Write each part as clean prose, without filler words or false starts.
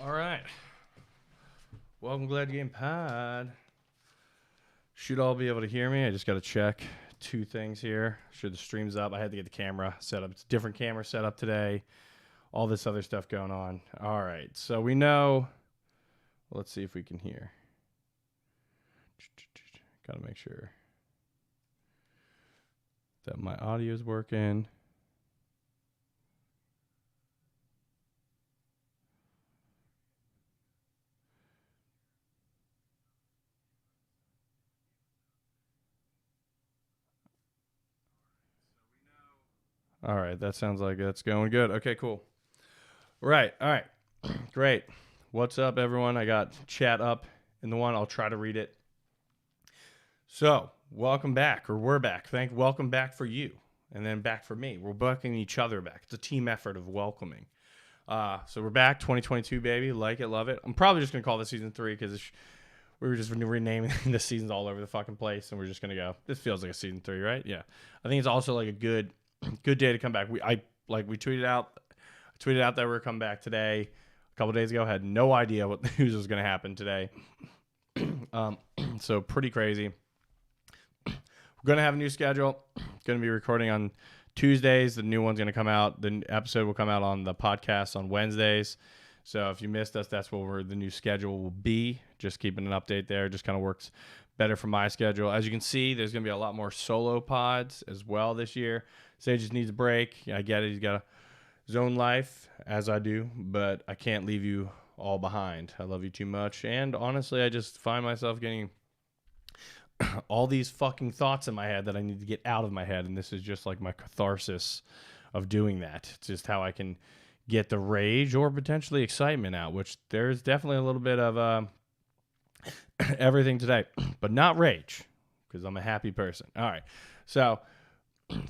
All right. Welcome, Glad Game Pod. Should all be able to hear me. I just got to check two things here. Sure, the stream's up. I had to get the camera set up. It's a different camera set up today. All this other stuff going on. All right. So we know. Let's see if we can hear. Got to make sure that my audio is working. All right, that sounds like that's going good. Okay, cool. Right, all right, great. What's up, everyone? I got chat up in the one. I'll try to read it. So, welcome back, or we're back. Welcome back for you, and then back for me. We're welcoming each other back. It's a team effort of welcoming. So we're back, 2022, baby. Like it, love it. I'm probably just gonna call this season 3 because we were just renaming the seasons all over the fucking place, and we're just gonna go. This feels like a season 3, right? Yeah. I think it's also like a good day to come back. We tweeted out that we were coming back today. A couple days ago, had no idea what the news was going to happen today. So pretty crazy. We're going to have a new schedule. Going to be recording on Tuesdays. The new one's going to come out. The episode will come out on the podcast on Wednesdays. So if you missed us, that's where the new schedule will be. Just keeping an update there. Just kind of works better for my schedule. As you can see, there's going to be a lot more solo pods as well this year. Sage just needs a break. I get it. He's got his own life, as I do, but I can't leave you all behind. I love you too much. And honestly, I just find myself getting all these fucking thoughts in my head that I need to get out of my head. And this is just like my catharsis of doing that. It's just how I can get the rage or potentially excitement out, which there's definitely a little bit of everything today, but not rage, because I'm a happy person. All right. So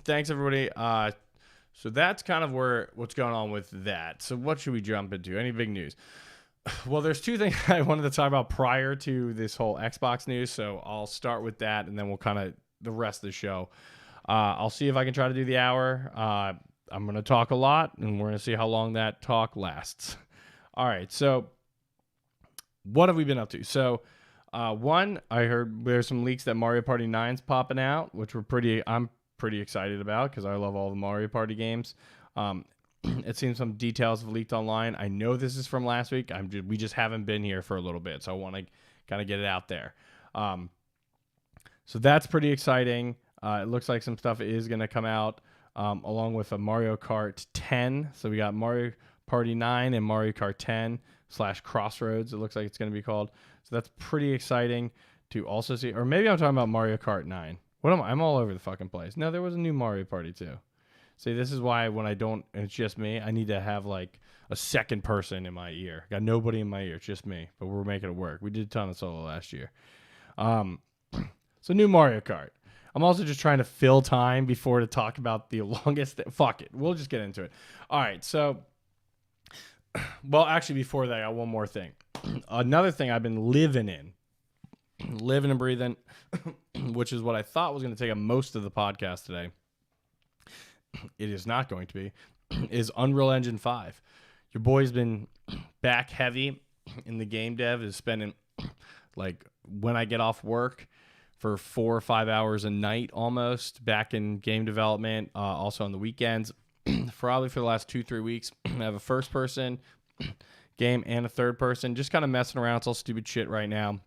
thanks, everybody. So that's kind of what's going on with that. So what should we jump into? Any big news? Well, there's two things I wanted to talk about prior to this whole Xbox news. So I'll start with that, and then we'll kind of the rest of the show. I'll see if I can try to do the hour. I'm going to talk a lot, and we're going to see how long that talk lasts. All right. So what have we been up to? So one, I heard there's some leaks that Mario Party 9's popping out, which I'm pretty excited about because I love all the Mario Party games. It seems some details have leaked online. I know this is from last week. We just haven't been here for a little bit, so I want to kind of get it out there. So that's pretty exciting. It looks like some stuff is going to come out along with a Mario Kart 10. So we got Mario Party 9 and Mario Kart 10 / Crossroads. It looks like it's going to be called. So that's pretty exciting to also see. Or maybe I'm talking about Mario Kart 9. I'm all over the fucking place. No, there was a new Mario Party too. See, this is why when I don't, and it's just me, I need to have like a second person in my ear. Got nobody in my ear, it's just me. But we're making it work. We did a ton of solo last year. So new Mario Kart. I'm also just trying to fill time before to talk about the longest. Fuck it. We'll just get into it. All right. So, well, actually, before that, I got one more thing. Another thing I've been living and breathing, which is what I thought was going to take up most of the podcast today. It is not going to be, is Unreal Engine 5. Your boy's been back heavy in the game dev, is spending, like, when I get off work for 4 or 5 hours a night almost, back in game development, also on the weekends. Probably for the last 2-3 weeks, I have a first-person game and a third-person, just kind of messing around. It's all stupid shit right now.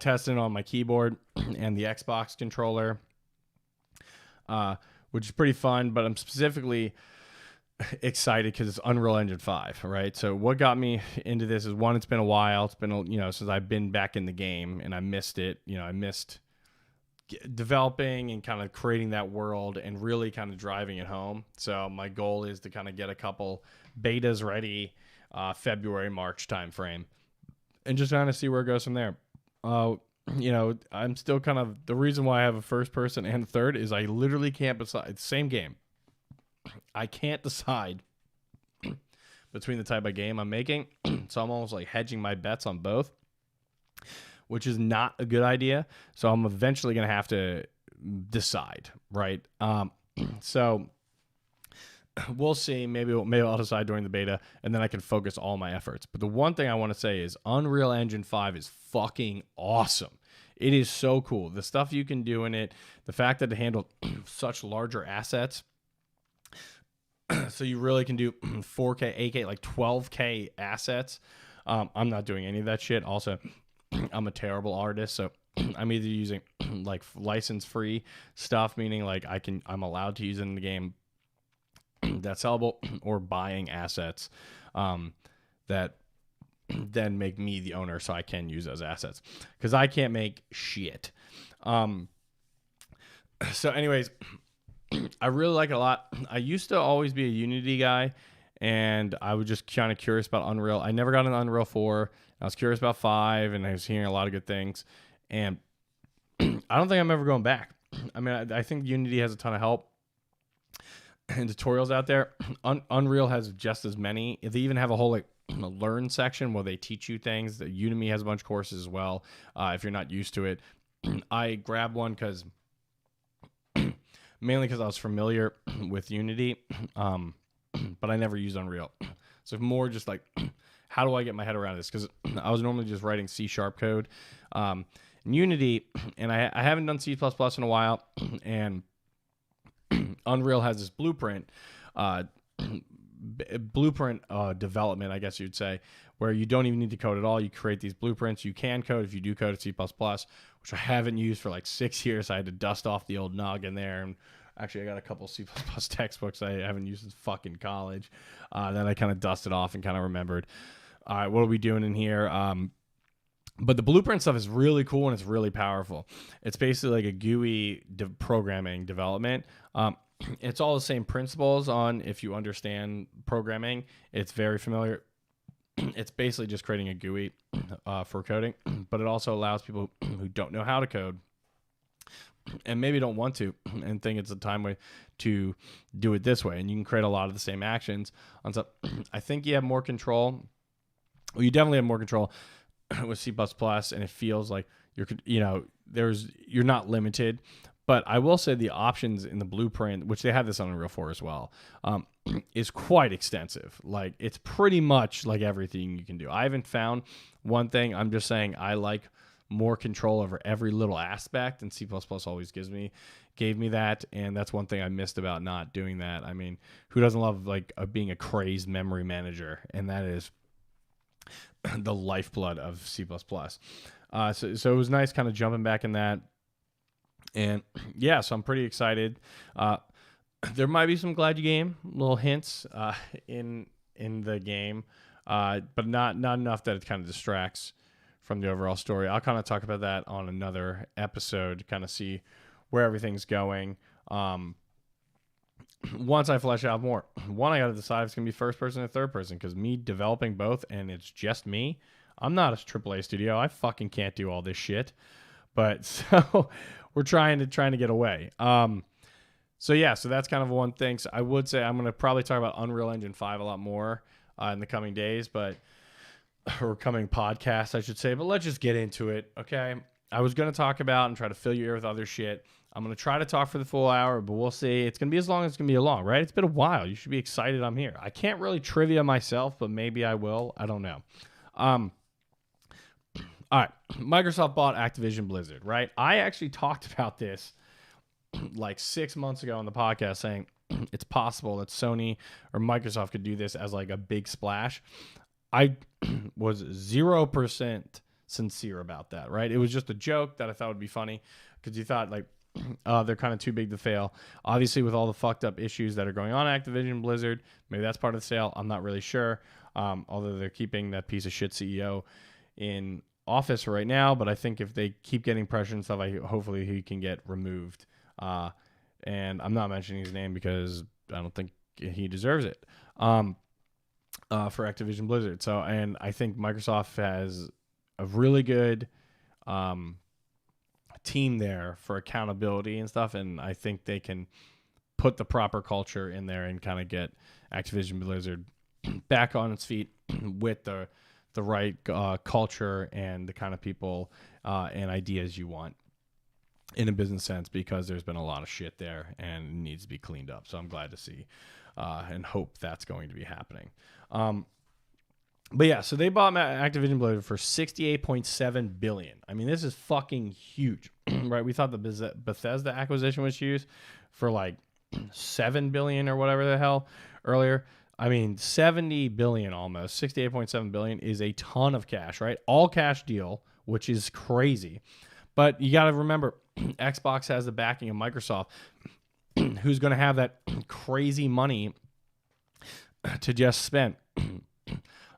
Testing on my keyboard and the Xbox controller, which is pretty fun, but I'm specifically excited because it's Unreal Engine 5, right? So what got me into this is, one, it's been a while. It's been, since I've been back in the game, and I missed it. I missed developing and kind of creating that world and really kind of driving it home. So my goal is to kind of get a couple betas ready February, March timeframe, and just kind of see where it goes from there. I'm still kind of, the reason why I have a first person and a third is I literally can't decide. Same game. I can't decide between the type of game I'm making. So I'm almost like hedging my bets on both, which is not a good idea. So I'm eventually going to have to decide, right? So we'll see. Maybe I'll decide during the beta, and then I can focus all my efforts. But the one thing I want to say is Unreal Engine 5 is fucking awesome. It is so cool. The stuff you can do in it, the fact that it handled such larger assets, so you really can do 4K, 8K, like 12K assets. I'm not doing any of that shit. Also, I'm a terrible artist, so I'm either using like license-free stuff, meaning like I'm allowed to use it in the game that's sellable, or buying assets that then make me the owner so I can use those assets, because I can't make shit. So anyways, I really like it a lot. I used to always be a Unity guy, and I was just kind of curious about Unreal. I never got an Unreal 4. I was curious about 5, and I was hearing a lot of good things. And I don't think I'm ever going back. I mean, I think Unity has a ton of help and tutorials out there. Unreal has just as many. They even have a whole like learn section where they teach you things. The Udemy has a bunch of courses as well. If you're not used to it, I grabbed one mainly because I was familiar with Unity, but I never used Unreal. So more just like, how do I get my head around this? Because I was normally just writing C# code. In Unity, and I haven't done C++ in a while, and Unreal has this blueprint development, I guess you'd say, where you don't even need to code at all. You create these blueprints. You can code if you do code at C++, which I haven't used for like 6 years. I had to dust off the old noggin there. And actually, I got a couple C++ textbooks I haven't used since fucking college that I kind of dusted off and kind of remembered. All right, what are we doing in here? But the blueprint stuff is really cool, and it's really powerful. It's basically like a GUI programming development. It's all the same principles on if you understand programming. It's very familiar. It's basically just creating a GUI for coding, but it also allows people who don't know how to code and maybe don't want to and think it's a time way to do it this way. And you can create a lot of the same actions on stuff. I think you have more control. Well, you definitely have more control with C++, and it feels like you're not limited. But I will say the options in the blueprint, which they have this on Unreal 4 as well, is quite extensive. Like, it's pretty much like everything you can do. I haven't found one thing. I'm just saying I like more control over every little aspect, and C++ always gave me that, and that's one thing I missed about not doing that. I mean, who doesn't love like being a crazed memory manager? And that is the lifeblood of C++. So it was nice kind of jumping back in that. And yeah, so I'm pretty excited. There might be some glad you game little hints in the game, but not enough that it kind of distracts from the overall story. I'll kind of talk about that on another episode to kind of see where everything's going. Once I flesh out more, I got to decide if it's going to be first person or third person, because me developing both and it's just me, I'm not a AAA studio. I fucking can't do all this shit. But so we're trying to get away. So that's kind of one thing. So I would say I'm going to probably talk about Unreal Engine 5 a lot more in the coming days, or coming podcasts, I should say. But let's just get into it, okay? I was going to talk about and try to fill your ear with other shit. I'm going to try to talk for the full hour, but we'll see. It's going to be as long as it's going to be long, right? It's been a while. You should be excited I'm here. I can't really trivia myself, but maybe I will. I don't know. All right. Microsoft bought ActivisionBlizzard, right? I actually talked about this like 6 months ago on the podcast, saying it's possible that Sony or Microsoft could do this as like a big splash. I was 0% sincere about that, right? It was just a joke that I thought would be funny, because you thought like, they're kind of too big to fail. Obviously, with all the fucked up issues that are going on at ActivisionBlizzard, maybe that's part of the sale. I'm not really sure. Although they're keeping that piece of shit CEO in office right now, but I think if they keep getting pressure and stuff, hopefully he can get removed. And I'm not mentioning his name because I don't think he deserves it. For ActivisionBlizzard. So, and I think Microsoft has a really good team there for accountability and stuff, and I think they can put the proper culture in there and kind of get ActivisionBlizzard back on its feet with the right culture and the kind of people and ideas you want. in a business sense, because there's been a lot of shit there and it needs to be cleaned up. So I'm glad to see and hope that's going to be happening. But yeah, so they bought Activision Blizzard for $68.7 billion. I mean, this is fucking huge, right? We thought the Bethesda acquisition was huge for like $7 billion or whatever the hell earlier. I mean, $70 billion almost, $68.7 billion is a ton of cash, right? All cash deal, which is crazy. But you got to remember, Xbox has the backing of Microsoft, who's going to have that crazy money to just spend.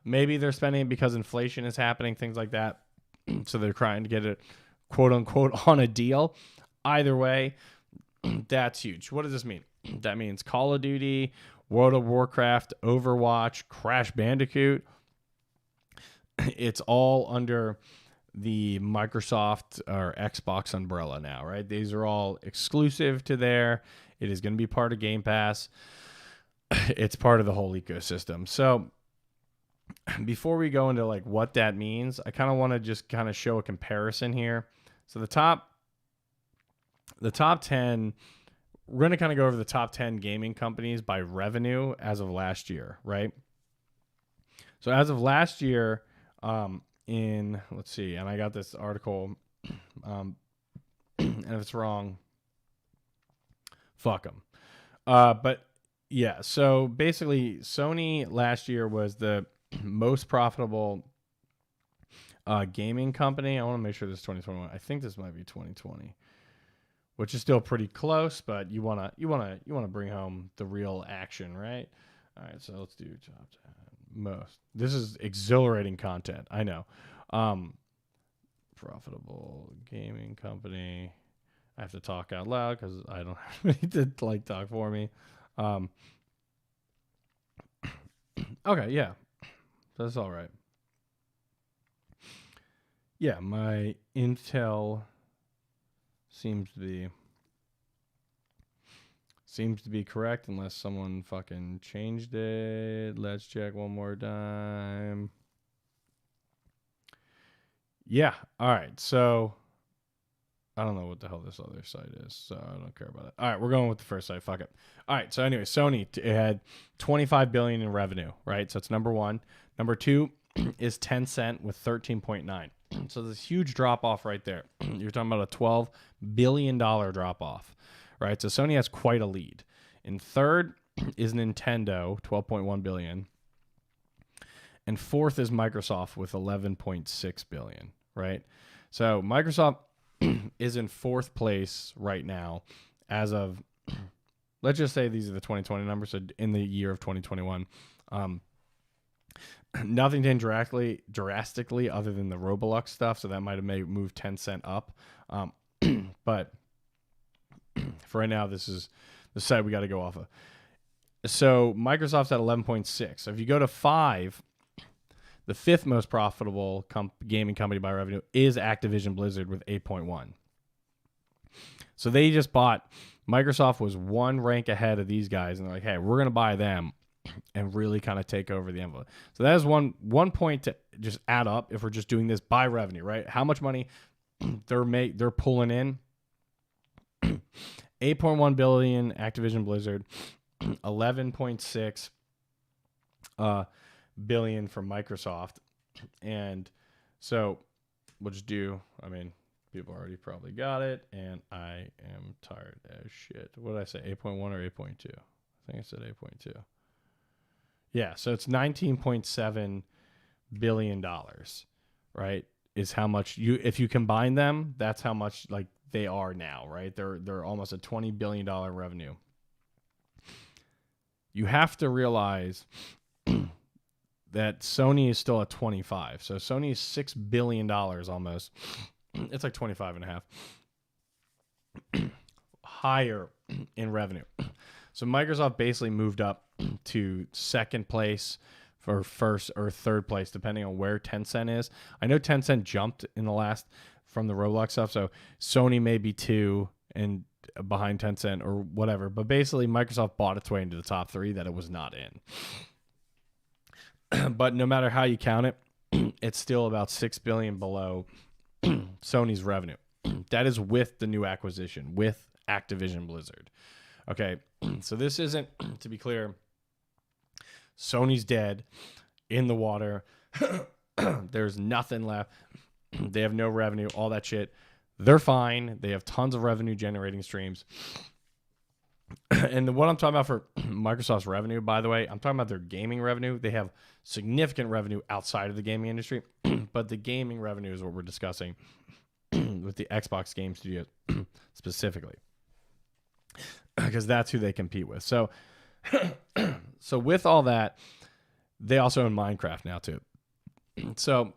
Maybe they're spending it because inflation is happening, things like that. So they're trying to get it, quote unquote, on a deal. Either way, that's huge. What does this mean? That means Call of Duty, World of Warcraft, Overwatch, Crash Bandicoot. It's all under the Microsoft or Xbox umbrella now, right? These are all exclusive to there. It is going to be part of Game Pass. It's part of the whole ecosystem. So before we go into like what that means, I kind of want to just kind of show a comparison here. So the top 10, we're going to kind of go over the top 10 gaming companies by revenue as of last year, right? So as of last year, let's see, and I got this article, and if it's wrong, fuck them. But yeah, so basically Sony last year was the most profitable gaming company. I want to make sure this is 2021. I think this might be 2020, which is still pretty close, but you want to bring home the real action, right? All right, so let's do top 10 most. This is exhilarating content, I know. Profitable gaming company. I have to talk out loud because I don't have anybody to like talk for me. Okay, yeah. That's all right. Yeah, my Intel seems to be correct unless someone fucking changed it. Let's check one more time. Yeah, all right. So I don't know what the hell this other site is, so I don't care about it. All right, we're going with the first site. Fuck it. All right, so anyway, Sony it had $25 billion in revenue, right? So it's number one. Number two is Tencent with 13.9. So there's a huge drop off right there. You're talking about a $12 billion drop off, right? So Sony has quite a lead. In third is Nintendo, 12.1 billion. And fourth is Microsoft with 11.6 billion, right? So Microsoft is in fourth place right now as of, let's just say these are the 2020 numbers, so in the year of 2021. Nothing changed drastically other than the Roblox stuff, so that might have moved 10 cent up. But for right now, this is the side we got to go off of. So Microsoft's at 11.6. So if you go to 5, the fifth most profitable gaming company by revenue is Activision Blizzard with 8.1. So they just bought, Microsoft was one rank ahead of these guys, and they're like, hey, we're going to buy them and really kind of take over the envelope. So that is one point to just add up if we're just doing this by revenue, right? How much money they're pulling in. 8.1 billion Activision Blizzard, 11.6 billion from Microsoft. And so we'll just do, I mean, people already probably got it, and I am tired as shit. What did I say, 8.1 or 8.2? I think I said 8.2. Yeah, so it's $19.7 billion, right? Is how much if you combine them, that's how much like they are now, right? They're almost a $20 billion revenue. You have to realize that Sony is still at 25. So Sony is $6 billion almost. It's like 25 and a half higher in revenue. So Microsoft basically moved up to second place for first or third place, depending on where Tencent is. I know Tencent jumped in the last from the Roblox stuff, so Sony may be 2 and behind Tencent or whatever. But basically, Microsoft bought its way into the top 3 that it was not in. But no matter how you count it, it's still about $6 billion below Sony's revenue. That is with the new acquisition, with ActivisionBlizzard. Okay, so this isn't, to be clear, Sony's dead, in the water. There's nothing left. They have no revenue, all that shit. They're fine. They have tons of revenue generating streams. And what I'm talking about for Microsoft's revenue, by the way, I'm talking about their gaming revenue. They have significant revenue outside of the gaming industry, but the gaming revenue is what we're discussing with the Xbox game studios specifically, because that's who they compete with. So, so with all that, they also own Minecraft now too. So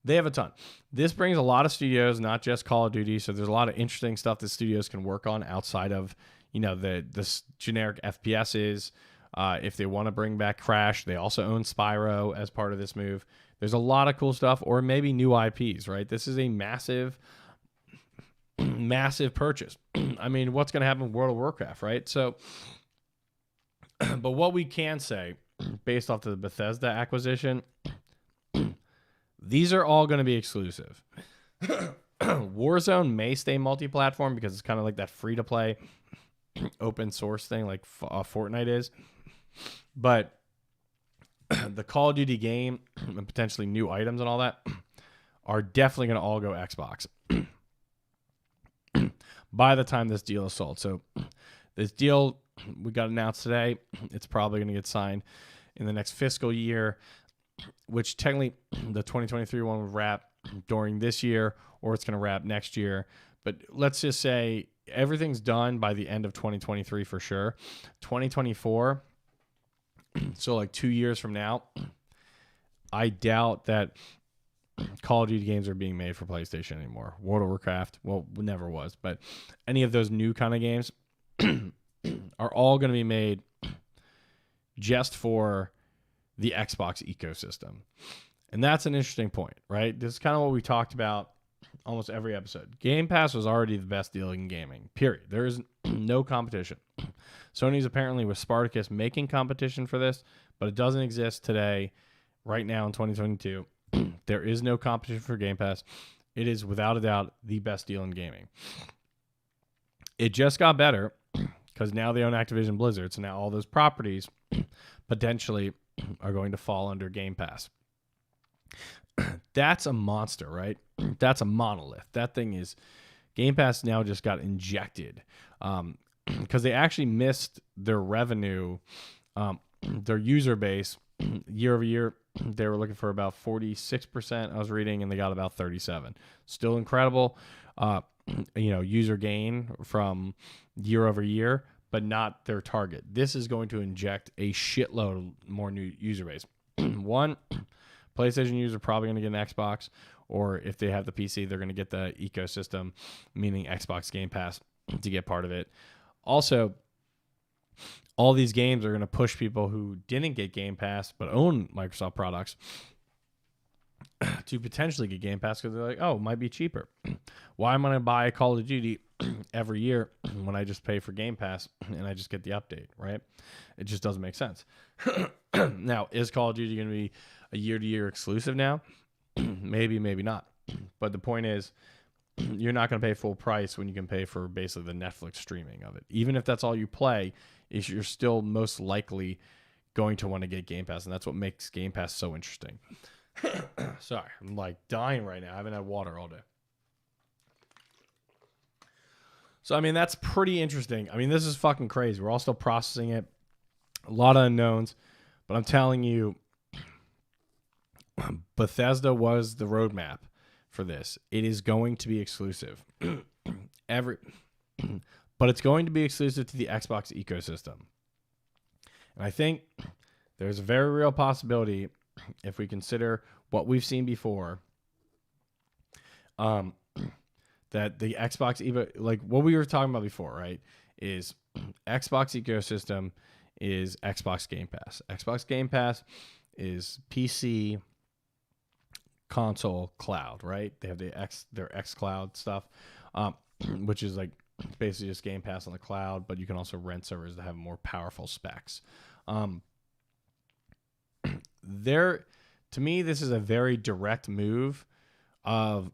they have a ton. This brings a lot of studios, not just Call of Duty. So there's a lot of interesting stuff that studios can work on outside of, the generic FPSs. If they want to bring back Crash, they also own Spyro as part of this move. There's a lot of cool stuff, or maybe new IPs, right? This is a massive, massive purchase. I mean, what's going to happen with World of Warcraft, right? So, but what we can say, based off the Bethesda acquisition, these are all going to be exclusive. Warzone may stay multi-platform because it's kind of like that free-to-play open source thing like Fortnite is. But the Call of Duty game and potentially new items and all that are definitely going to all go Xbox by the time this deal is sold. So this deal we got announced today, it's probably going to get signed in the next fiscal year, which technically the 2023 one will wrap during this year, or it's going to wrap next year. But let's just say everything's done by the end of 2023 for sure. 2024, so like 2 years from now, I doubt that Call of Duty games are being made for PlayStation anymore. World of Warcraft, well, never was, but any of those new kind of games are all going to be made just for the Xbox ecosystem. And that's an interesting point, right? This is kind of what we talked about almost every episode. Game Pass was already the best deal in gaming, period. There is no competition. Sony's apparently with Spartacus making competition for this, but it doesn't exist today, right now in 2022. There is no competition for Game Pass. It is without a doubt the best deal in gaming. It just got better because now they own ActivisionBlizzard, so now all those properties potentially are going to fall under Game Pass. That's a monster, right? That's a monolith. That thing is, Game Pass now just got injected because they actually missed their revenue, their user base year over year. They were looking for about 46%, I was reading, and they got about 37. Still incredible, user gain from year over year, but not their target. This is going to inject a shitload more new user base. One, PlayStation users are probably going to get an Xbox, or if they have the PC, they're going to get the ecosystem, meaning Xbox Game Pass, to get part of it. Also, all these games are going to push people who didn't get Game Pass but own Microsoft products to potentially get Game Pass because they're like, oh, it might be cheaper. Why am I going to buy a Call of Duty every year when I just pay for Game Pass and I just get the update, right? It just doesn't make sense. Now, is Call of Duty going to be a year-to-year exclusive now? Maybe, maybe not. But the point is, you're not going to pay full price when you can pay for basically the Netflix streaming of it. Even if that's all you play, you're still most likely going to want to get Game Pass, and that's what makes Game Pass so interesting. Sorry, I'm like dying right now. I haven't had water all day. So, I mean, that's pretty interesting. I mean, this is fucking crazy. We're all still processing it. A lot of unknowns. But I'm telling you, Bethesda was the roadmap for this. It is going to be exclusive. But it's going to be exclusive to the Xbox ecosystem. And I think there's a very real possibility, if we consider what we've seen before, that the Xbox, like what we were talking about before, right, is Xbox ecosystem is Xbox Game Pass. Xbox Game Pass is PC, console, cloud, right? They have their xCloud stuff, which is like basically just Game Pass on the cloud, but you can also rent servers that have more powerful specs. To me, this is a very direct move of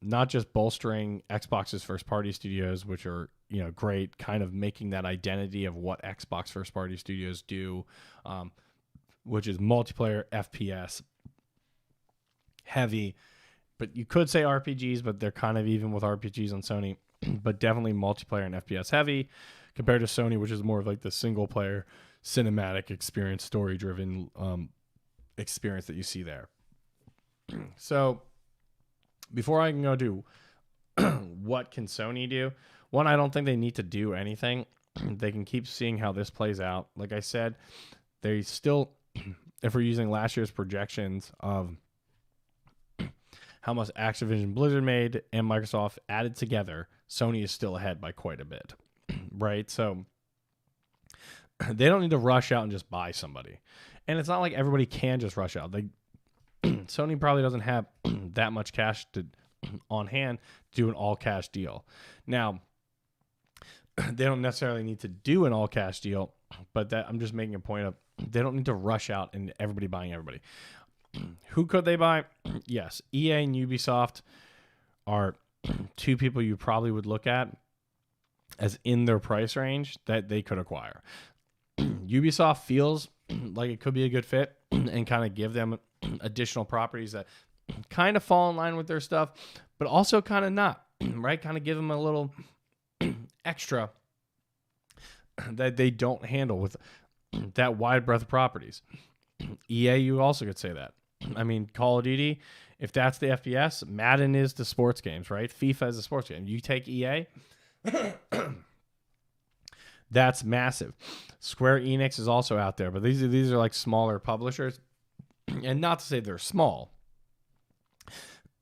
not just bolstering Xbox's first party studios, which are, great, kind of making that identity of what Xbox first party studios do, which is multiplayer FPS heavy, but you could say RPGs, but they're kind of even with RPGs on Sony, but definitely multiplayer and FPS heavy compared to Sony, which is more of like the single player cinematic experience, story driven experience that you see there. So before I can go do what can Sony do, one, I don't think they need to do anything. They can keep seeing how this plays out. Like I said, they still, if we're using last year's projections of how much ActivisionBlizzard made and Microsoft added together, Sony is still ahead by quite a bit, right? So they don't need to rush out and just buy somebody. And it's not like everybody can just rush out. Sony probably doesn't have that much cash on hand to do an all-cash deal. Now, they don't necessarily need to do an all-cash deal, but that I'm just making a point of they don't need to rush out and everybody buying everybody. Who could they buy? Yes, EA and Ubisoft are two people you probably would look at as in their price range that they could acquire. Ubisoft feels like it could be a good fit and kind of give them additional properties that kind of fall in line with their stuff, but also kind of not, right? Kind of give them a little extra that they don't handle with that wide breadth of properties. EA, you also could say that. I mean, Call of Duty, if that's the FPS, Madden is the sports games, right? FIFA is the sports game. You take EA, that's massive. Square Enix is also out there, but these are like smaller publishers. And not to say they're small,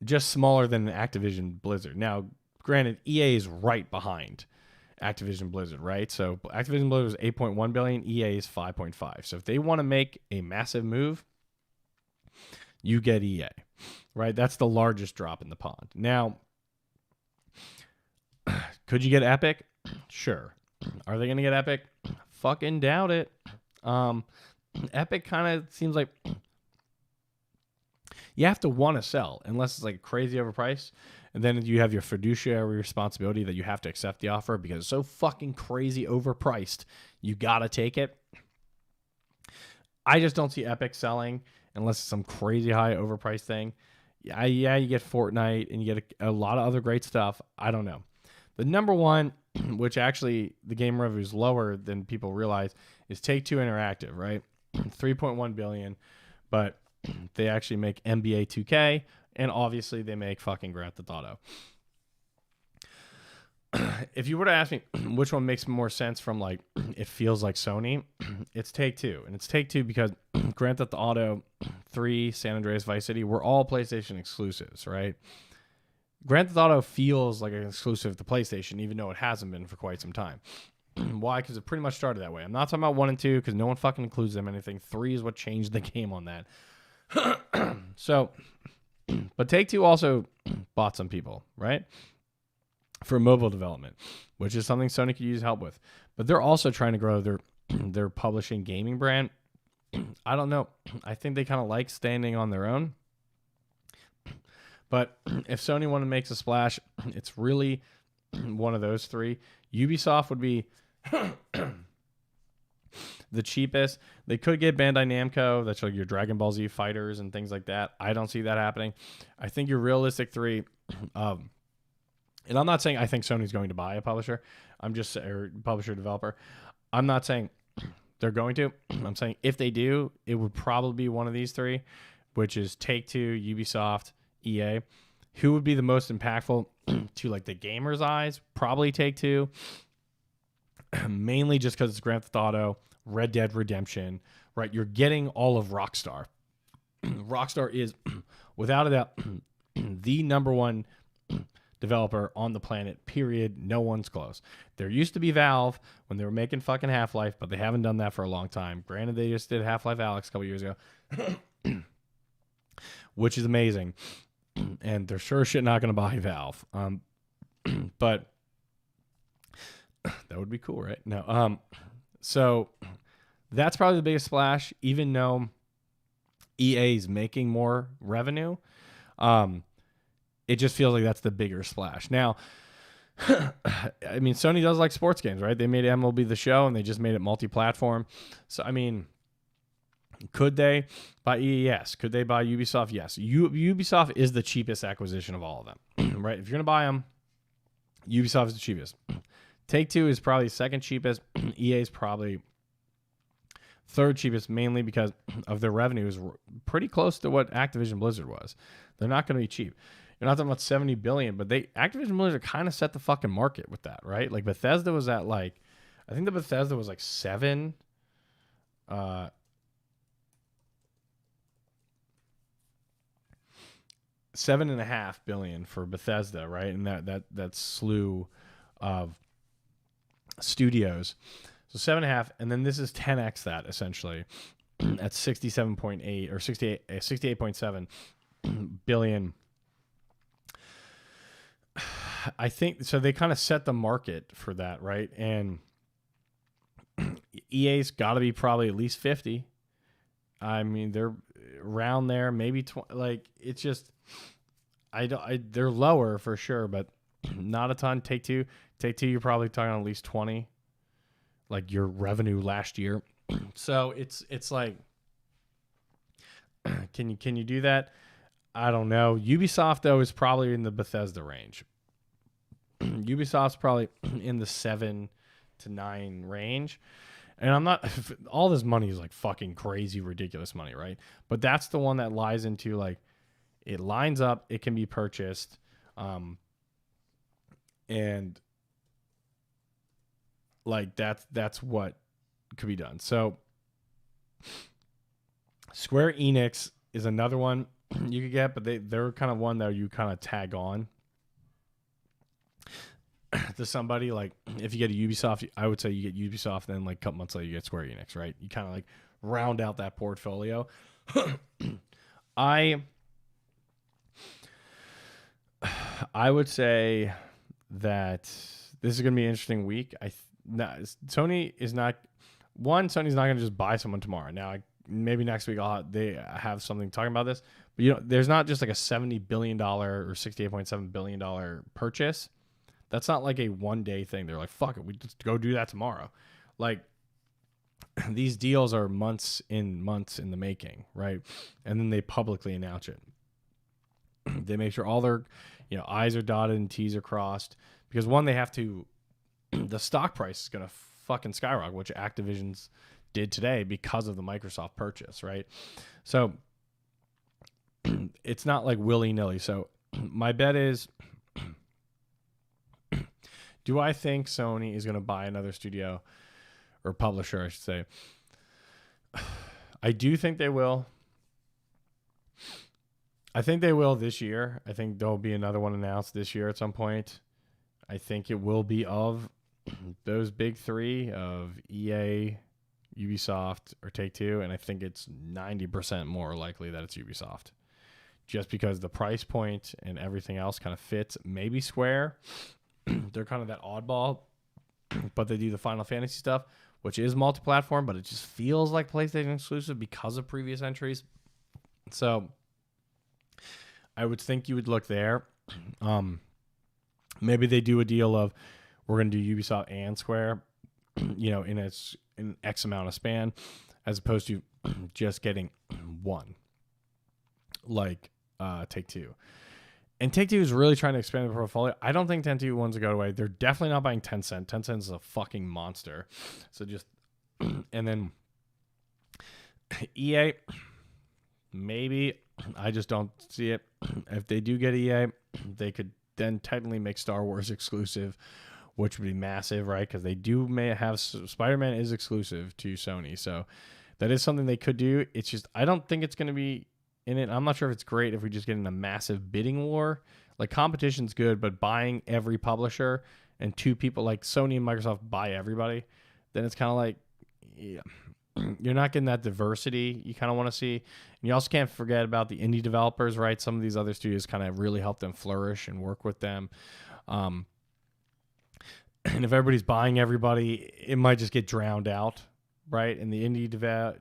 just smaller than ActivisionBlizzard. Now, granted, EA is right behind ActivisionBlizzard, right? So ActivisionBlizzard is 8.1 billion, EA is 5.5. So if they want to make a massive move, you get EA, right? That's the largest drop in the pond. Now, could you get Epic? Sure. Are they going to get Epic? Fucking doubt it. Epic kind of seems like you have to want to sell unless it's like crazy overpriced. And then you have your fiduciary responsibility that you have to accept the offer because it's so fucking crazy overpriced. You got to take it. I just don't see Epic selling unless it's some crazy high overpriced thing. Yeah, you get Fortnite and you get a lot of other great stuff. I don't know. The number one, which actually the game revenue is lower than people realize, is Take-Two Interactive, right? 3.1 billion, but they actually make NBA 2K, and obviously they make fucking Grand Theft Auto. If you were to ask me which one makes more sense from like it feels like Sony, it's Take-Two. And it's Take-Two because Grand Theft Auto 3, San Andreas, Vice City were all PlayStation exclusives, right? Grand Theft Auto feels like an exclusive to PlayStation, even though it hasn't been for quite some time. Why? Because it pretty much started that way. I'm not talking about 1 and 2 because no one fucking includes them in anything. 3 is what changed the game on that. So, but Take-Two also bought some people, right? For mobile development, which is something Sony could use help with. But they're also trying to grow their publishing gaming brand. I don't know. I think they kind of like standing on their own. But if Sony wanted to make a splash, it's really one of those three. Ubisoft would be the cheapest. They could get Bandai Namco. That's like your Dragon Ball Z fighters and things like that. I don't see that happening. I think your realistic three, and I'm not saying I think Sony's going to buy a publisher. I'm just or publisher developer. I'm not saying they're going to. I'm saying if they do, it would probably be one of these three, which is Take-Two, Ubisoft, EA. Who would be the most impactful to like the gamer's eyes? Probably Take-Two. Mainly just because it's Grand Theft Auto, Red Dead Redemption, right? You're getting all of Rockstar. Rockstar is, without a doubt, the number one developer on the planet, period. No one's close. There used to be Valve when they were making fucking Half-Life, but they haven't done that for a long time. Granted, they just did Half-Life Alyx a couple years ago, which is amazing. And they're sure shit not going to buy Valve. But that would be cool, right? No. So that's probably the biggest splash, even though EA is making more revenue. it just feels like that's the bigger splash. Now, I mean, Sony does like sports games, right? They made MLB The Show, and they just made it multi-platform. So, I mean, could they buy EA? Yes. Could they buy Ubisoft? Yes. Ubisoft is the cheapest acquisition of all of them, right? If you're going to buy them, Ubisoft is the cheapest. Take-Two is probably second cheapest. EA is probably third cheapest, mainly because of their revenue is pretty close to what ActivisionBlizzard was. They're not going to be cheap. You're not talking about $70 billion, but ActivisionBlizzard kind of set the fucking market with that, right? Like Bethesda was at I think the Bethesda was like $7.5 billion for Bethesda, right? And that slew of studios. So 7.5, and then this is 10x that essentially at 67.8 or 68.7 billion. I think so. They kind of set the market for that, right? And EA's got to be probably at least 50. I mean, they're around there, maybe 20. Like it's just, they're lower for sure, but not a ton. Take-Two, you're probably talking at least 20. Like your revenue last year. So it's like, can you do that? I don't know. Ubisoft though is probably in the Bethesda range. Ubisoft's probably in the 7 to 9 range. And I'm not, all this money is like fucking crazy, ridiculous money, right? But that's the one that lies into like, it lines up, it can be purchased. And like that's what could be done. So Square Enix is another one you could get, but they're kind of one that you kind of tag on to somebody. Like if you get a Ubisoft, I would say you get Ubisoft, then like a couple months later you get Square Enix, right? You kind of like round out that portfolio. I would say that this is going to be an interesting week. Sony is not Sony's not going to just buy someone tomorrow. Now, maybe next week they have something talking about this, but there's not just like a $70 billion or $68.7 billion purchase. That's not like a one-day thing. They're like, fuck it, we just go do that tomorrow. Like these deals are months in the making, right? And then they publicly announce it. They make sure all their I's are dotted and T's are crossed, because one, they have to, the stock price is going to fucking skyrocket, which Activision's did today because of the Microsoft purchase, right? So it's not like willy-nilly. So my bet is, do I think Sony is going to buy another studio or publisher, I should say? I do think they will. I think they will this year. I think there'll be another one announced this year at some point. I think it will be of those big three of EA, Ubisoft, or Take-Two, and I think it's 90% more likely that it's Ubisoft. Just because the price point and everything else kind of fits. Maybe Square. They're kind of that oddball, but they do the Final Fantasy stuff, which is multi-platform, but it just feels like PlayStation exclusive because of previous entries. So I would think you would look there. Maybe they do a deal of, we're going to do Ubisoft and Square, in an X amount of span, as opposed to just getting one, like Take-Two. And Take-Two is really trying to expand the portfolio. I don't think 10-2 ones will go away. They're definitely not buying Tencent. Tencent is a fucking monster. So just, and then EA, maybe. I just don't see it. If they do get EA, they could then technically make Star Wars exclusive, which would be massive, right? Because they may have, Spider-Man is exclusive to Sony. So that is something they could do. It's just, I don't think it's going to be in it. I'm not sure if it's great if we just get in a massive bidding war. Like, competition's good, but buying every publisher and two people like Sony and Microsoft buy everybody, then it's kind of like, yeah, you're not getting that diversity you kind of want to see. And you also can't forget about the indie developers, right? Some of these other studios kind of really help them flourish and work with them. And if everybody's buying everybody, it might just get drowned out, right? And the indie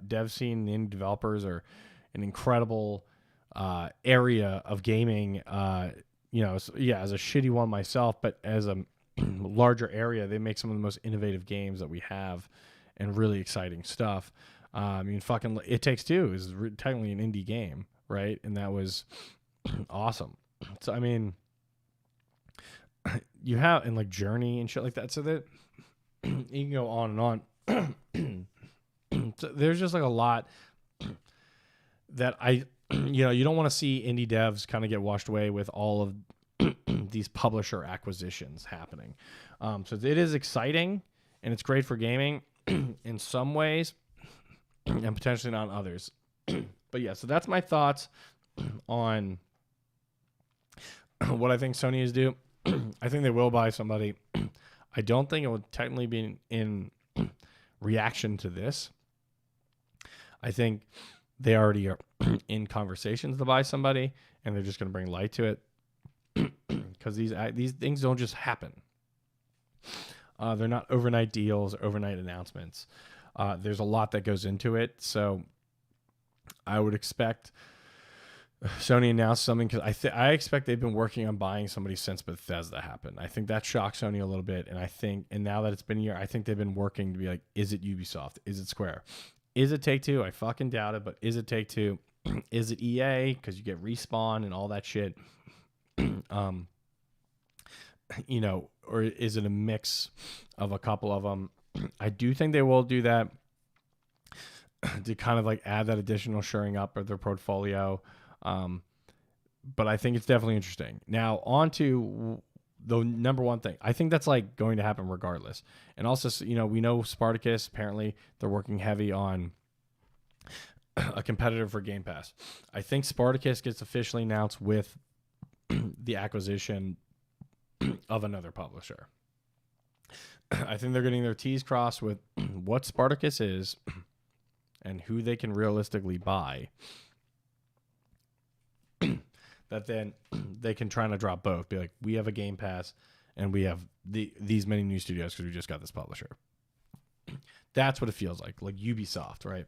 dev scene, the indie developers are an incredible area of gaming as a shitty one myself, but as a larger area, they make some of the most innovative games that we have and really exciting stuff. I mean, fucking It Takes Two is technically an indie game, right? And that was awesome. So, I mean, you have, and like Journey and shit like that. So that you can go on and on. So there's just like a lot that you don't want to see indie devs kind of get washed away with all of these publisher acquisitions happening. So it is exciting and it's great for gaming in some ways and potentially not in others. But yeah, so that's my thoughts on what I think Sony is due. I think they will buy somebody. I don't think it would technically be in reaction to this. I think they already are in conversations to buy somebody, and they're just going to bring light to it because these things don't just happen. They're not overnight deals or overnight announcements. There's a lot that goes into it, so I would expect Sony announced something because I expect they've been working on buying somebody since Bethesda happened. I think that shocked Sony a little bit, and now that it's been a year, I think they've been working to be like, is it Ubisoft? Is it Square? Is it Take-Two? I fucking doubt it, but is it Take-Two? Is it EA? Because you get Respawn and all that shit. Or is it a mix of a couple of them? I do think they will do that to kind of like add that additional shoring up of their portfolio. But I think it's definitely interesting. Now, on to the number one thing. I think that's like going to happen regardless. And also, we know Spartacus, apparently they're working heavy on a competitor for Game Pass. I think Spartacus gets officially announced with the acquisition of another publisher. I think they're getting their T's crossed with what Spartacus is and who they can realistically buy. That then they can try to drop both. Be like, we have a Game Pass and we have these many new studios because we just got this publisher. That's what it feels like Ubisoft, right?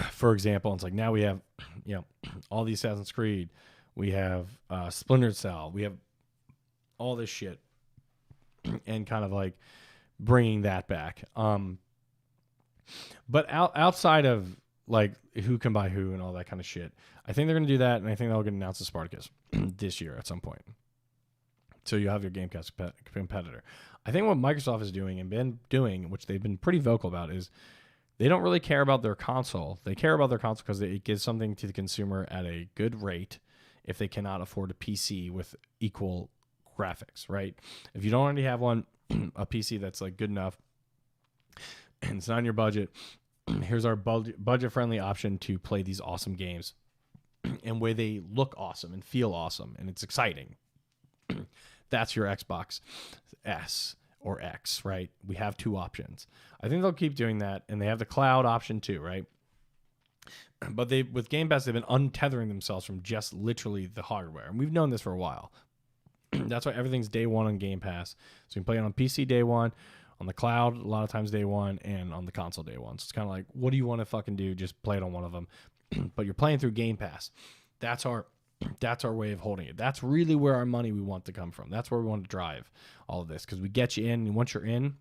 For example, it's like now we have, all the Assassin's Creed. We have Splinter Cell. We have all this shit and kind of like bringing that back. But outside of like who can buy who and all that kind of shit, I think they're going to do that, and I think they'll get announced as Spartacus this year at some point. So you have your Game Pass competitor. I think what Microsoft is doing and been doing, which they've been pretty vocal about, is they don't really care about their console. They care about their console because it gives something to the consumer at a good rate if they cannot afford a PC with equal graphics, right? If you don't already have one, a PC that's like good enough, and it's not in your budget, here's our budget-friendly option to play these awesome games and where they look awesome and feel awesome and it's exciting. That's your Xbox S or X, right? We have two options. I think they'll keep doing that, and they have the cloud option too, right? But with Game Pass, they've been untethering themselves from just literally the hardware, and we've known this for a while. That's why everything's day one on Game Pass. So you can play it on PC day one, on the cloud a lot of times day one, and on the console day one. So it's kind of like, what do you want to fucking do? Just play it on one of them. But you're playing through Game Pass. That's our way of holding it. That's really where our money we want to come from. That's where we want to drive all of this, because we get you in, and once you're in,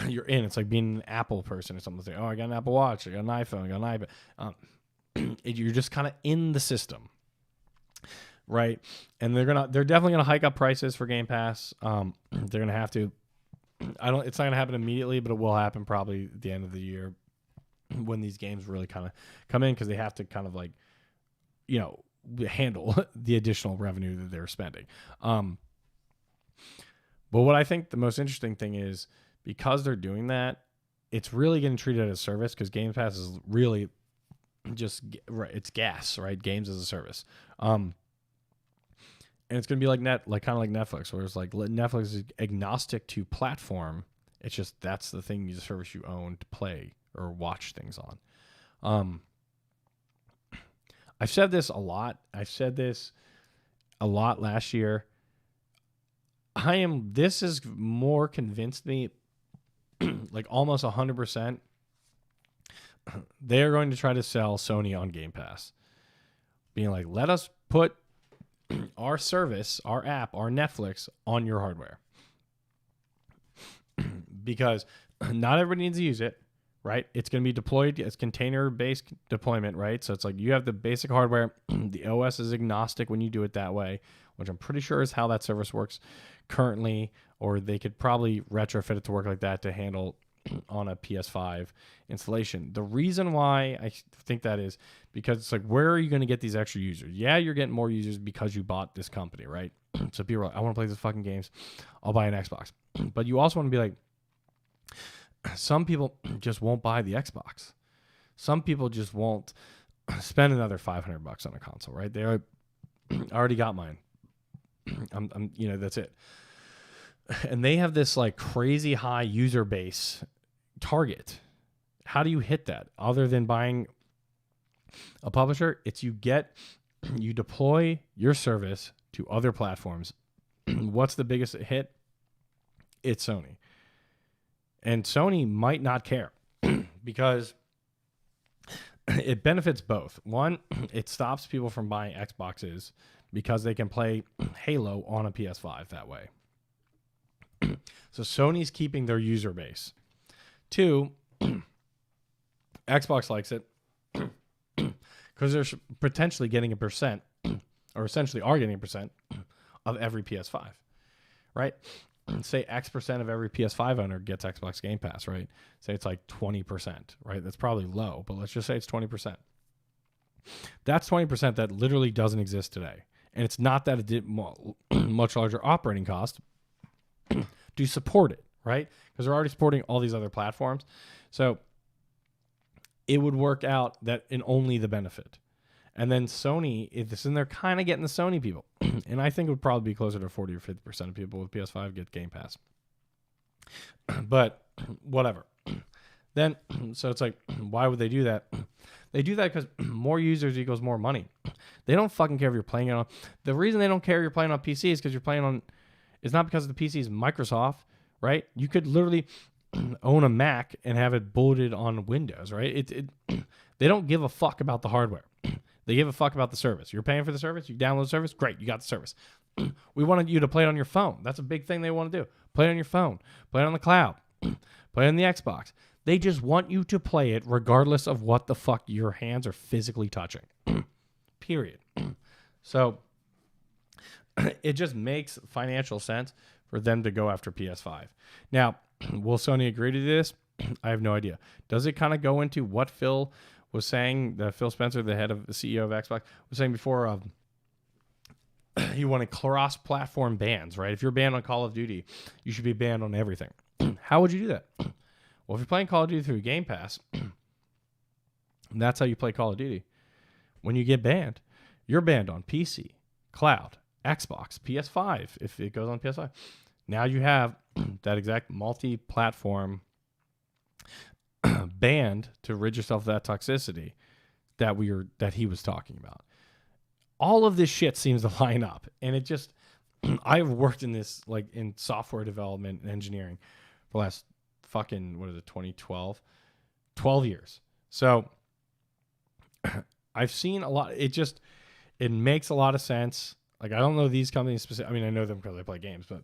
you're in. It's like being an Apple person or something. Like, oh, I got an Apple Watch, I got an iPhone, I got an iPad. You're just kind of in the system, right? And they're definitely gonna hike up prices for Game Pass. They're gonna have to. It's not gonna happen immediately, but it will happen probably at the end of the year when these games really kind of come in, because they have to kind of like, handle the additional revenue that they're spending. But what I think the most interesting thing is, because they're doing that, it's really getting treated as a service, because Game Pass is really just it's gas, right? Games as a service. And it's going to be like kind of like Netflix, where it's like Netflix is agnostic to platform. It's just that's the thing, the service you own to play or watch things on. I've said this a lot. I've said this a lot last year. This has more convinced me, like almost 100%. They are going to try to sell Sony on Game Pass, being like, let us put our service, our app, our Netflix on your hardware. Because not everybody needs to use it, right? It's going to be deployed as container-based deployment, right? So it's like you have the basic hardware. The OS is agnostic when you do it that way, which I'm pretty sure is how that service works currently, or they could probably retrofit it to work like that to handle on a PS5 installation. The reason why I think that is because it's like, where are you going to get these extra users? Yeah, you're getting more users because you bought this company, right? So people are like, I want to play these fucking games. I'll buy an Xbox. But you also want to be like, some people just won't buy the Xbox. Some people just won't spend another $500 on a console, right? They already got mine. I'm that's it. And they have this like crazy high user base target. How do you hit that other than buying a publisher? It's you deploy your service to other platforms. What's the biggest hit? It's Sony. And Sony might not care because it benefits both. One, it stops people from buying Xboxes because they can play Halo on a PS5 that way. So Sony's keeping their user base. Two, Xbox likes it because they're potentially getting 1%, or essentially are getting 1% of every PS5, right? Say X% of every PS5 owner gets Xbox Game Pass, right? Say it's like 20%, right? That's probably low, but let's just say it's 20%. That's 20% that literally doesn't exist today. And it's not that it did much larger operating cost to support it, right? Because they're already supporting all these other platforms. So it would work out that in only the benefit. And then Sony, and they're kind of getting the Sony people. And I think it would probably be closer to 40 or 50% of people with PS5 get Game Pass. But whatever. Then, so it's like, why would they do that? They do that because more users equals more money. They don't fucking care if you're playing it on. The reason they don't care if you're playing on PC is because you're playing on. It's not because the PC is Microsoft, right? You could literally own a Mac and have it bulleted on Windows, right? They don't give a fuck about the hardware. They give a fuck about the service. You're paying for the service. You download the service. Great, you got the service. We wanted you to play it on your phone. That's a big thing they want to do. Play it on your phone. Play it on the cloud. Play it on the Xbox. They just want you to play it regardless of what the fuck your hands are physically touching. Period. So it just makes financial sense for them to go after PS5. Now, will Sony agree to this? I have no idea. Does it kind of go into what Phil was saying, Phil Spencer, the head of the CEO of Xbox, was saying before he wanted cross-platform bans, right? If you're banned on Call of Duty, you should be banned on everything. How would you do that? Well, if you're playing Call of Duty through Game Pass, that's how you play Call of Duty. When you get banned, you're banned on PC, cloud, Xbox, PS5, if it goes on PS5. Now you have that exact multi-platform banned to rid yourself of that toxicity that he was talking about. All of this shit seems to line up, and it just I've worked in this like in software development and engineering for the last fucking 2012 years. So I've seen a lot. It makes a lot of sense. Like I don't know these companies specific. I mean, I know them because they play games, but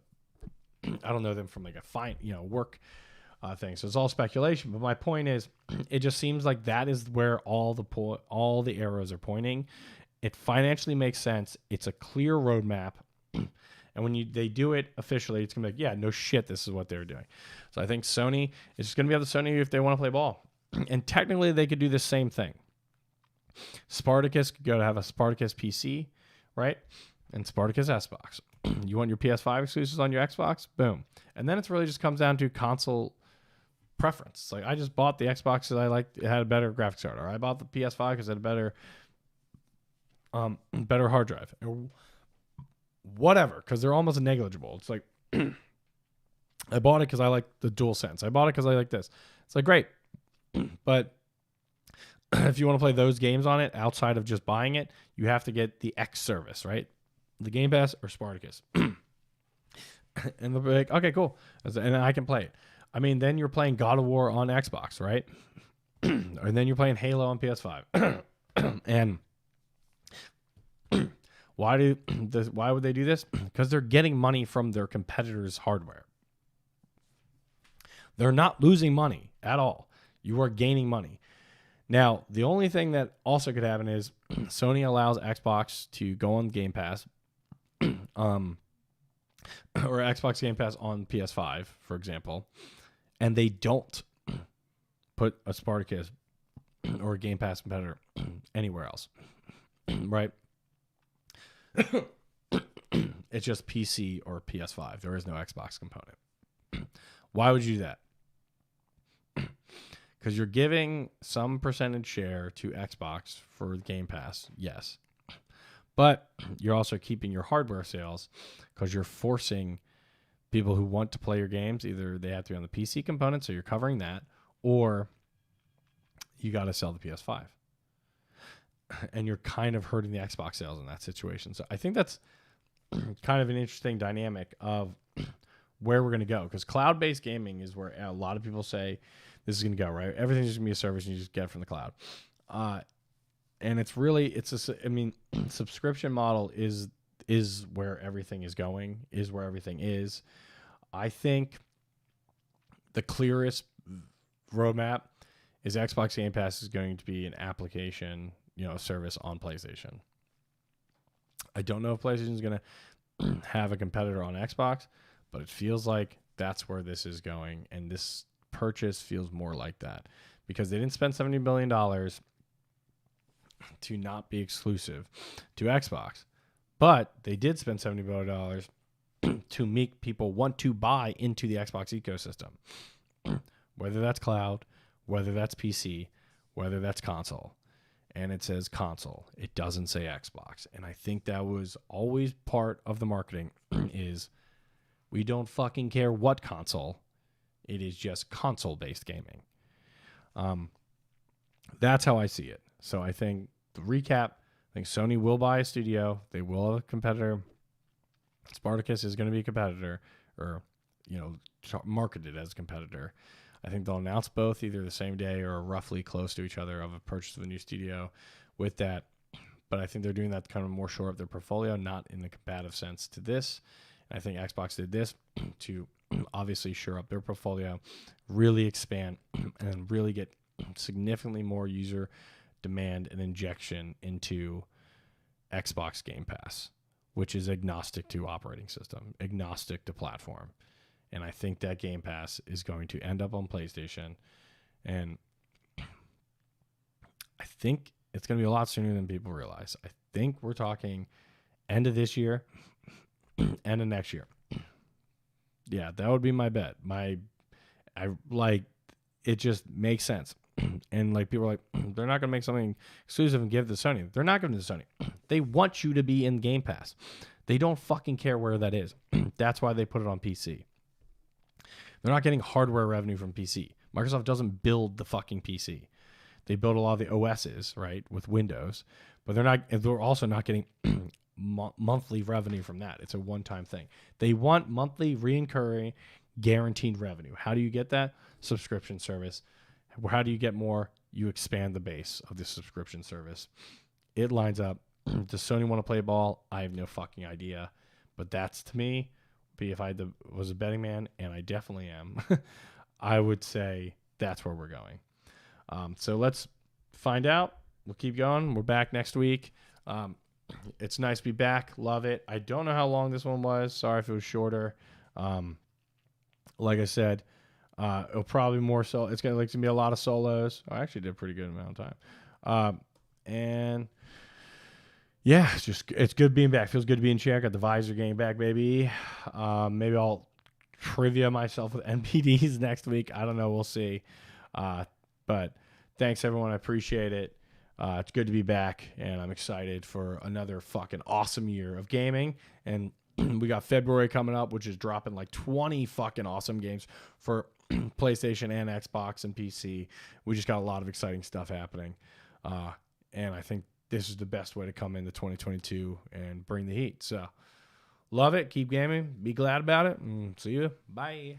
I don't know them from like a work thing. So it's all speculation. But my point is, it just seems like that is where all the arrows are pointing. It financially makes sense. It's a clear roadmap. And when they do it officially, it's gonna be like, yeah, no shit, this is what they're doing. So I think Sony is just gonna be up to Sony if they want to play ball. And technically, they could do the same thing. Spartacus could go to have a Spartacus PC, right? And Spartacus Xbox. You want your PS5 exclusives on your Xbox? Boom. And then it really just comes down to console preference. It's like I just bought the Xbox because I liked it had a better graphics card, or I bought the PS5 because it had a better hard drive, or whatever. Because they're almost negligible. It's like I bought it because I like the DualSense. I bought it because I like this. It's like great, but if you want to play those games on it outside of just buying it, you have to get the X service, right? The Game Pass or Spartacus. And they'll be like, okay, cool. And I can play it. I mean, then you're playing God of War on Xbox, right? And then you're playing Halo on PS5. And Why would they do this? Because they're getting money from their competitors' hardware. They're not losing money at all. You are gaining money. Now, the only thing that also could happen is Sony allows Xbox to go on Game Pass, or Xbox Game Pass on PS5, for example, and they don't put a Spartacus or a Game Pass competitor anywhere else, right? It's just PC or PS5. There is no Xbox component. Why would you do that? Because you're giving some percentage share to Xbox for Game Pass, yes. But you're also keeping your hardware sales because you're forcing people who want to play your games, either they have to be on the PC component, so you're covering that, or you got to sell the PS5. And you're kind of hurting the Xbox sales in that situation. So I think that's kind of an interesting dynamic of where we're going to go, because cloud-based gaming is where a lot of people say this is going to go, right? Everything's just going to be a service and you just get it from the cloud. And it's really, subscription model is where everything is going, is where everything is. I think the clearest roadmap is Xbox Game Pass is going to be an application, service on PlayStation. I don't know if PlayStation is going to have a competitor on Xbox, but it feels like that's where this is going, and this purchase feels more like that because they didn't spend $70 billion to not be exclusive to Xbox, but they did spend $70 billion to make people want to buy into the Xbox ecosystem, whether that's cloud, whether that's PC, whether that's console. And it says console. It doesn't say Xbox. And I think that was always part of the marketing is we don't fucking care what console. It is just console-based gaming. That's how I see it. So I think the recap, I think Sony will buy a studio. They will have a competitor. Spartacus is going to be a competitor, or, marketed as a competitor. I think they'll announce both either the same day or roughly close to each other of a purchase of a new studio with that. But I think they're doing that to kind of more shore up their portfolio, not in the combative sense to this. And I think Xbox did this to obviously shore up their portfolio, really expand, and really get significantly more user demand and injection into Xbox Game Pass, which is agnostic to operating system, agnostic to platform. And I think that Game Pass is going to end up on PlayStation. And I think it's going to be a lot sooner than people realize. I think we're talking end of this year, end of next year. Yeah, that would be my bet. It just makes sense. And people are like, they're not going to make something exclusive and give it to Sony. They're not giving it to Sony. They want you to be in Game Pass. They don't fucking care where that is. That's why they put it on PC. They're not getting hardware revenue from PC. Microsoft doesn't build the fucking PC. They build a lot of the OSs, right, with Windows, but they're also not getting monthly revenue from that. It's a one-time thing. They want monthly recurring guaranteed revenue. How do you get that? Subscription service. How do you get more? You expand the base of the subscription service. It lines up. Does Sony want to play ball? I have no fucking idea. But that's, to me, if I was a betting man, and I definitely am, I would say that's where we're going. So let's find out. We'll keep going. We're back next week. It's nice to be back. Love it. I don't know how long this one was. Sorry if it was shorter. Like I said, it'll probably more so. It's gonna be a lot of solos. I actually did a pretty good amount of time. And yeah, it's good being back. Feels good to be in chair. Got the visor game back, baby. Maybe I'll trivia myself with NPDs next week. I don't know. We'll see. But thanks everyone. I appreciate it. It's good to be back, and I'm excited for another fucking awesome year of gaming. And we got February coming up, which is dropping 20 fucking awesome games for PlayStation and Xbox and PC. We just got a lot of exciting stuff happening. And I think this is the best way to come into 2022 and bring the heat. So love it. Keep gaming. Be glad about it. And see you. Bye.